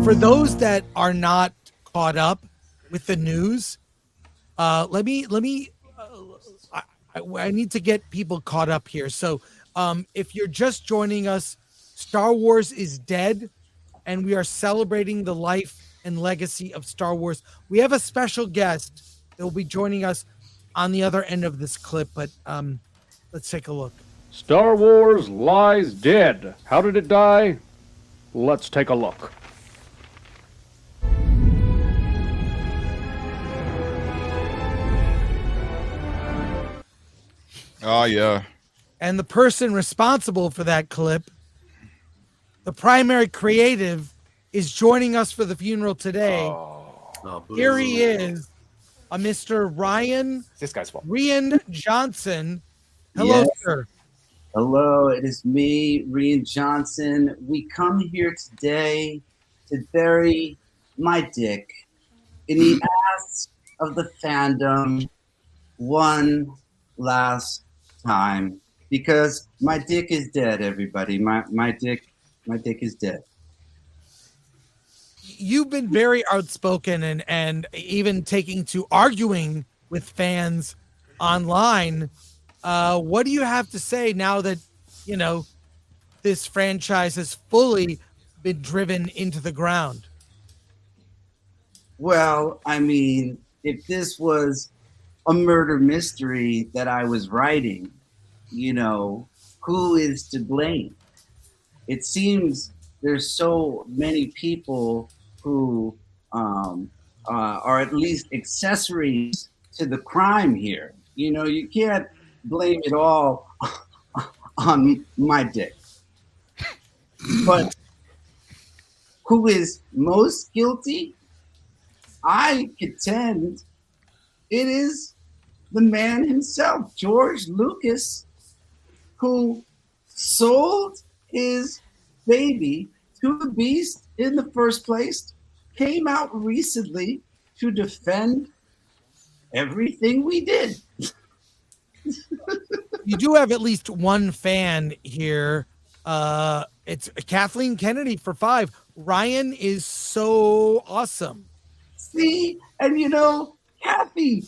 For those that are not caught up with the news, let me. I need to get people caught up here. So, if you're just joining us, Star Wars is dead, and we are celebrating the life and legacy of Star Wars. We have a special guest that will be joining us on the other end of this clip, but let's take a look. Star Wars lies dead. How did it die? Let's take a look. Oh, yeah. And the person responsible for that clip, the primary creative, is joining us for the funeral today. Here he is, a Mr. Ryan. This guy's fault. Rian Johnson. Hello, Yes. sir. Hello, it is me, Rian Johnson. We come here today to bury my dick in the ass of the fandom one last time, because my dick is dead, everybody. My dick is dead. You've been very outspoken and even taking to arguing with fans online. What do you have to say now that, you know, this franchise has fully been driven into the ground? Well, I mean, if this was a murder mystery that I was writing, you know, who is to blame? It seems there's so many people who are at least accessories to the crime here. You know, you can't blame it all on my dick. But who is most guilty? I contend it is the man himself, George Lucas, who sold his baby to the beast in the first place, came out recently to defend everything we did. You do have at least one fan here. It's Kathleen Kennedy for 5. Ryan is so awesome. See, and you know, Kathy,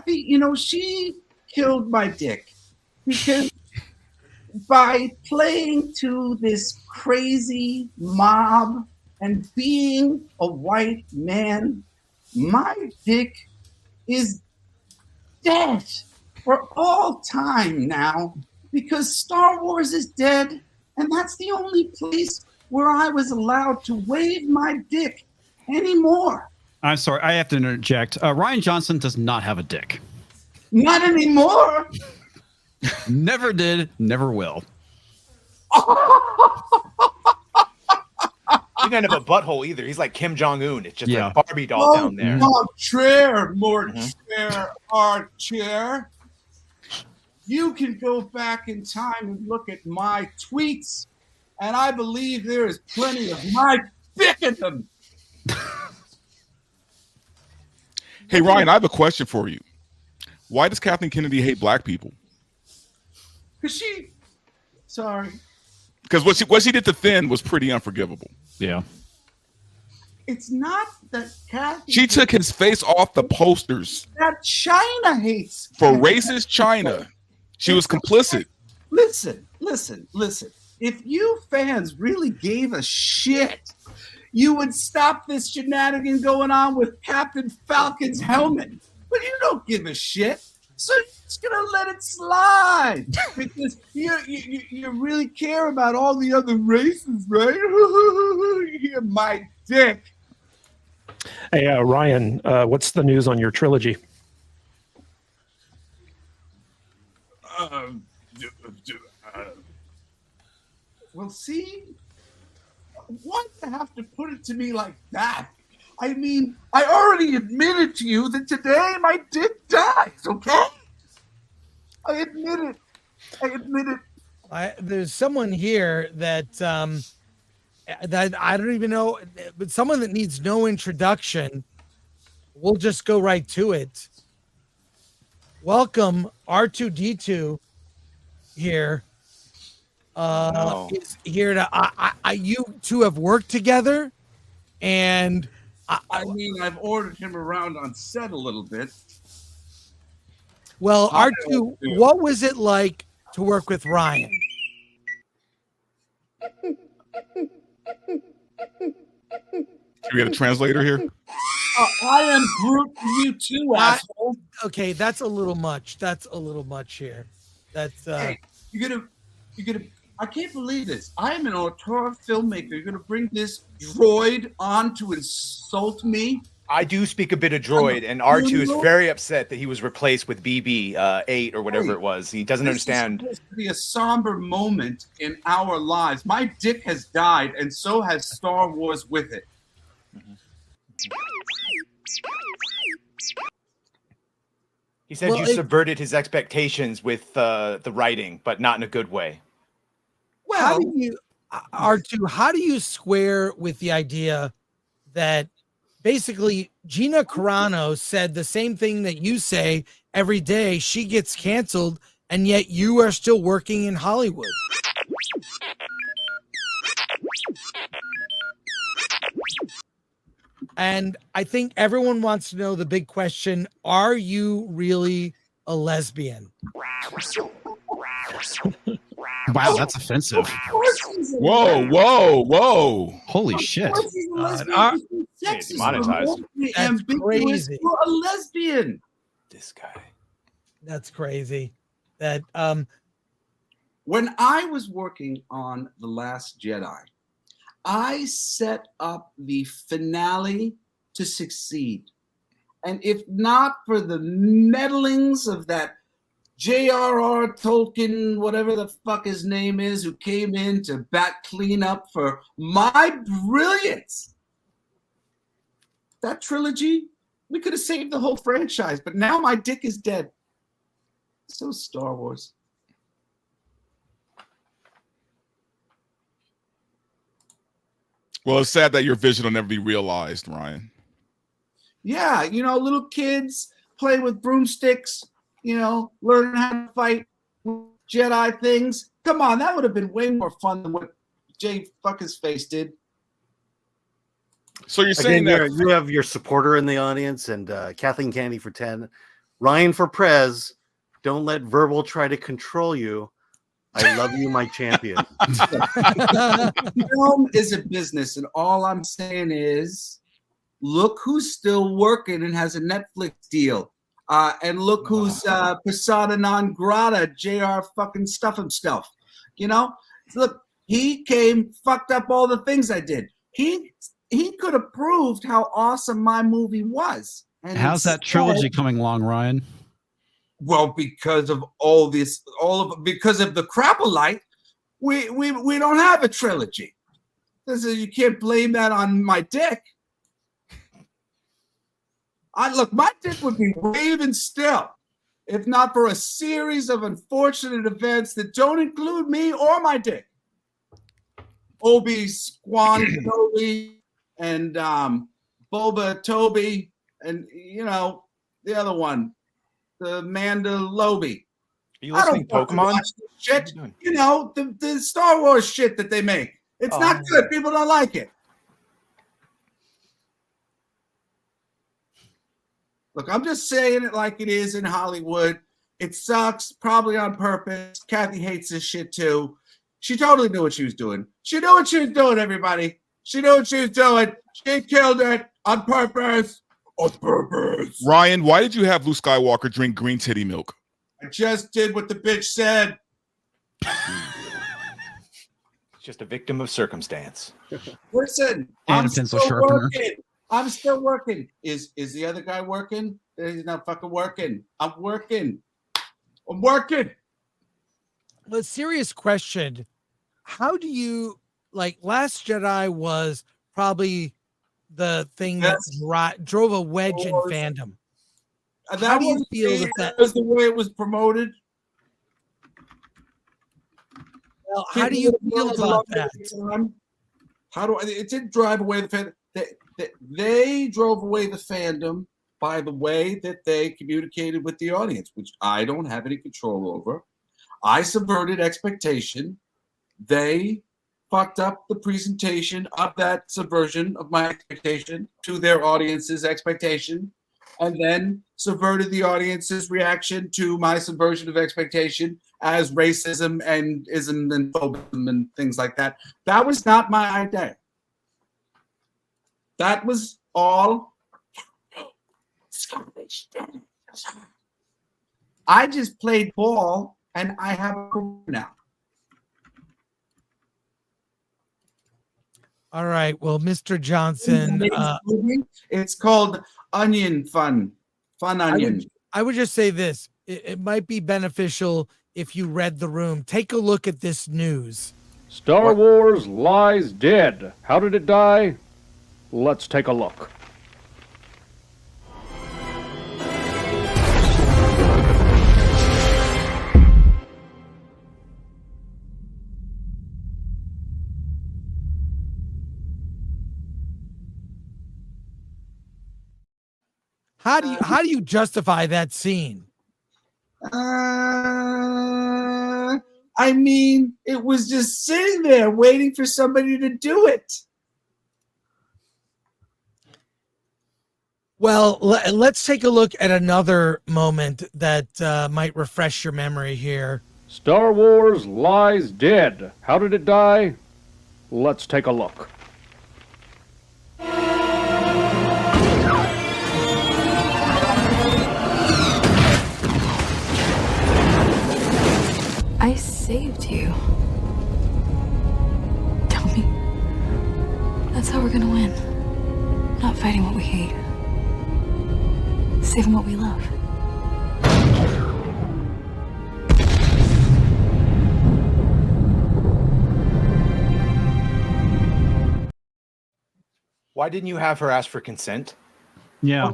you know, she killed my dick because by playing to this crazy mob and being a white man, my dick is dead for all time now, because Star Wars is dead, and that's the only place where I was allowed to wave my dick anymore. I'm sorry, I have to interject. Rian Johnson does not have a dick. Not anymore. Never did, never will. He doesn't have a butthole either. He's like Kim Jong-un. It's just a Barbie doll down there. More chair, our chair. You can go back in time and look at my tweets, and I believe there is plenty of my dick in them. Hey, Ryan, I have a question for you. Why does Kathleen Kennedy hate black people? Because Because what she did to Finn was pretty unforgivable. Yeah. it's not that Kathy. She took his face off the posters that China hates. for racist China. She was complicit. Listen. If you fans really gave a shit, you would stop this shenanigan going on with Captain Falcon's helmet. But you don't give a shit, so you're just gonna let it slide because you really care about all the other races, right? You're my dick. Hey, Ryan, what's the news on your trilogy? Well, see, why do you have to put it to me like that? I mean, I already admitted to you that today my dick dies, okay? I admit it. There's someone here that that I don't even know, but someone that needs no introduction. We'll just go right to it. Welcome, R2D2 here. Is here to you two have worked together And I mean, I've ordered him around on set a little bit. well, R2, what was it like to work with Ryan? Can we get a translator here? I am Groot to you too, asshole. Okay, that's a little much. That's a little much here. That's Hey, you're gonna. I can't believe this. I am an auteur filmmaker. You're gonna bring this droid on to insult me? I do speak a bit of droid, and R2 is very upset that he was replaced with BB-8 or whatever it was. He doesn't understand. This is supposed to be a somber moment in our lives. My dick has died, and so has Star Wars with it. He said you subverted his expectations with the writing, but not in a good way. Well, how do you, R2, how do you square with the idea that basically Gina Carano said the same thing that you say every day? She gets canceled, and yet you are still working in Hollywood. And I think everyone wants to know the big question: are you really a lesbian? Wow, that's offensive. Whoa. Holy shit. Demonetized. That's crazy. You're a lesbian. This guy. That's crazy. That When I was working on The Last Jedi, I set up the finale to succeed. And if not for the meddlings of that J.R.R. Tolkien, whatever the fuck his name is, who came in to bat clean up for my brilliance, that trilogy, we could have saved the whole franchise. But now my dick is dead. So Star Wars. Well, it's sad that your vision will never be realized, Ryan. Yeah, little kids play with broomsticks, learn how to fight Jedi things. Come on, that would have been way more fun than what Jay Fuck-His Face did. So you're saying that you have your supporter in the audience, and Kathleen Kennedy for 10. Ryan for Prez. Don't let verbal try to control you. I love you, my champion. Film is a business, and all I'm saying is, look who's still working and has a Netflix deal. And look who's persona non grata, JR fucking stuff himself. Look, he came, fucked up all the things I did. He could have proved how awesome my movie was. And how's that trilogy coming along, Ryan? Well, because of because of the Crapolite, we don't have a trilogy. You can't blame that on my dick. My dick would be waving still, if not for a series of unfortunate events that don't include me or my dick. Obi Squan Toby and Boba Toby and the other one. The Mandalobi. Are you listening to Pokemon? Shit. The Star Wars shit that they make. It's not good. People don't like it. Look, I'm just saying it like it is in Hollywood. It sucks, probably on purpose. Kathy hates this shit too. She totally knew what she was doing. She knew what she was doing, everybody. She knew what she was doing. She killed it on purpose. On purpose. Ryan, why did you have Luke Skywalker drink green titty milk? I just did what the bitch said. Just a victim of circumstance. Listen, I'm still working. Is the other guy working? He's not fucking working. I'm working. But serious question: how do you Last Jedi was probably the thing that drove a wedge in fandom. How do you feel that was the way it was promoted? Well, how do you feel about that? It didn't drive away the fandom. They drove away the fandom by the way that they communicated with the audience, which I don't have any control over. I subverted expectation. They fucked up the presentation of that subversion of my expectation to their audience's expectation, and then subverted the audience's reaction to my subversion of expectation as racism and ism and phobism and things like that. That was not my idea. That was all. I just played ball, and I have a career now. All right. Well, Mr. Johnson, It's called Onion Fun. Fun Onion. I would just say this. It might be beneficial if you read the room. Take a look at this news. Star Wars lies dead. How did it die? Let's take a look. How do you justify that scene? I mean, it was just sitting there waiting for somebody to do it. Well, let's take a look at another moment that might refresh your memory here. Star Wars lies dead. How did it die? Let's take a look. I saved you. Tell me. That's how we're gonna win. Not fighting what we hate. Saving what we love. Why didn't you have her ask for consent? Yeah.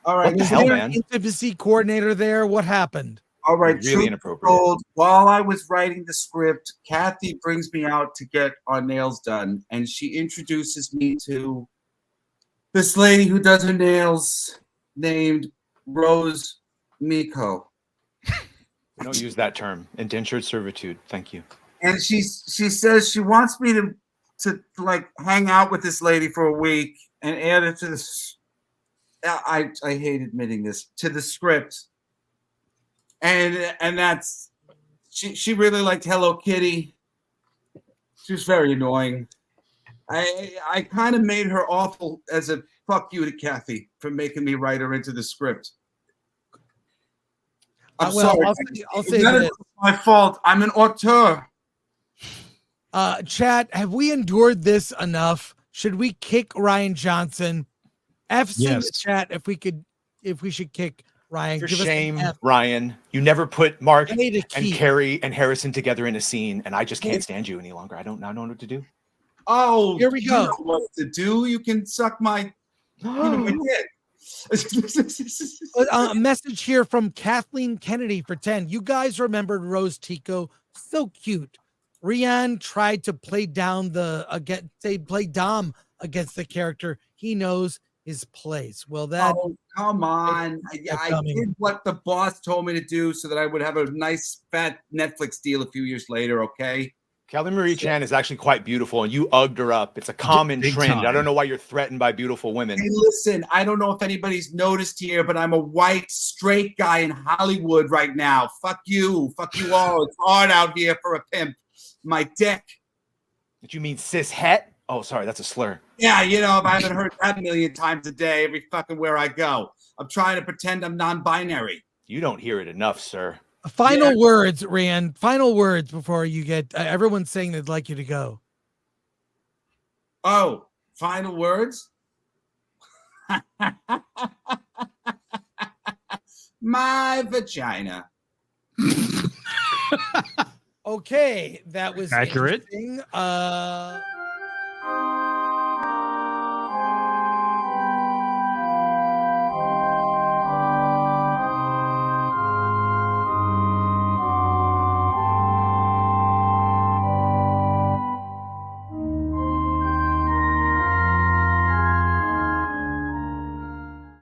All right. What the Is hell, there man? an intimacy coordinator there? What happened? All right. Really truth inappropriate. told, while I was writing the script, Kathy brings me out to get our nails done, and she introduces me to this lady who does her nails named Rose Miko. We don't use that term. Indentured servitude. Thank you. And she says she wants me to like hang out with this lady for a week and add it to this. I hate admitting this, to the script. And that's she really liked Hello Kitty. She was very annoying. I kind of made her awful as a fuck you to Kathy for making me write her into the script. I'm Well, sorry. I'll say None of this. it's my fault. I'm an auteur. Chat, have we endured this enough? Should we kick Rian Johnson? F's in the Yes. chat if we should kick Ryan. For Give us an shame, F. Ryan. You never put Mark I need a and key. Carrie and Harrison together in a scene, and I just can't stand you any longer. I don't know what to do. Oh, Here we you go. know what to do? You can suck my, my dick. A message here from Kathleen Kennedy for 10. You guys remembered Rose Tico? So cute. Rian tried to play down play Dom against the character. He knows his place. Well, that Oh, come on. I coming. did what the boss told me to do so that I would have a nice fat Netflix deal a few years later, okay? Kelly Marie Chan is actually quite beautiful, and you ugged her up. It's a common Big trend. time. I don't know why you're threatened by beautiful women. Hey, listen, I don't know if anybody's noticed here, but I'm a white, straight guy in Hollywood right now. Fuck you. Fuck you all. It's hard out here for a pimp. My dick. Did you mean cis het? Oh, sorry, that's a slur. Yeah, you know, I haven't heard that a million times a day every fucking where I go. I'm trying to pretend I'm non-binary. You don't hear it enough, sir. final words, Rian. Final words before you get everyone's saying they'd like you to go. Oh, final words? My vagina. Okay, that was Accurate. interesting.